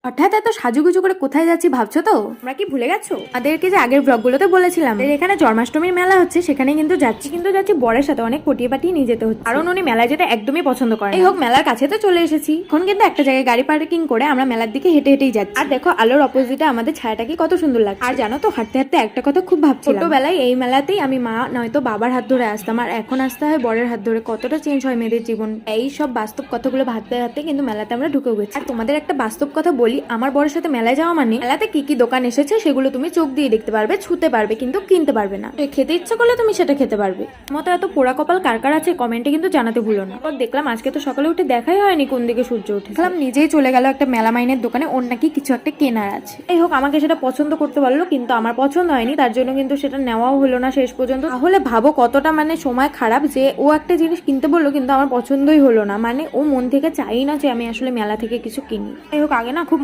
হঠাৎ এত সাজুগুজু করে কোথায় যাচ্ছি ভাবছো তো? তোমরা কি ভুলে গেছো আমাদেরকে যে আগের ব্লগগুলোতে বলেছিলাম এখানে জন্মাষ্টমীর মেলা হচ্ছে, সেখানে কিন্তু যাচ্ছি বরের সাথে অনেক পটিয়ে পাঠিয়ে নিয়ে যেতে হচ্ছে, কারণ উনি মেলায় যেতে একদমই পছন্দ করেন। এই হোক, মেলার কাছে তো চলে এসেছি, এখন কিন্তু একটা জায়গায় গাড়ি পার্কিং করে আমরা মেলার দিকে হেঁটে হেঁটেই যাচ্ছি। আর দেখো আলোর অপোজিটে আমাদের ছায়াটা কি কত সুন্দর লাগছে। আর জানো তো, হাঁটতে হাঁটতে একটা কথা খুব ভাবছিলাম, ছোটবেলায় এই মেলাতেই আমি মা নয়তো বাবার হাত ধরে আসতাম, আর এখন আসতে হয় বরের হাত ধরে। কতটা চেঞ্জ হয় মেয়েদের জীবন। এই সব বাস্তব কথাগুলো ভাবতে ভাবতে কিন্তু মেলাতে আমরা ঢুকে গেছি। আর তোমাদের একটা বাস্তব কথা বলি, আমার বরের সাথে মেলায় যাওয়া মানে মেলাতে কি কি দোকান এসেছে সেগুলো তুমি চোখ দিয়ে দেখতে পারবে, ছুতে পারবে, কিন্তু কিনতে পারবে না। খেতে ইচ্ছা করলে তুমি সেটা খেতে পারবে। মতো এত পোড়া কপাল কার কার আছে কমেন্টে কিন্তু জানাতে ভুলো না। আর দেখলাম আজকে তো সকালে উঠে দেখাই হয়নি কোন দিকে সূর্য উঠে, দেখলাম নিজেই চলে গেল একটা মেলা মাইনের দোকানে, ওর নাকি কিছু একটা কেনার আছে। এই হোক, আমাকে সেটা পছন্দ করতে পারলো, কিন্তু আমার পছন্দ হয়নি, তার জন্য কিন্তু সেটা নেওয়াও হলো না শেষ পর্যন্ত। তাহলে ভাবো কতটা সময় খারাপ যে ও একটা জিনিস কিনতে বললো কিন্তু আমার পছন্দই হলো না। ও মন থেকে চাই না যে আমি আসলে মেলা থেকে কিছু কিনি। এই হোক, আগে না খুব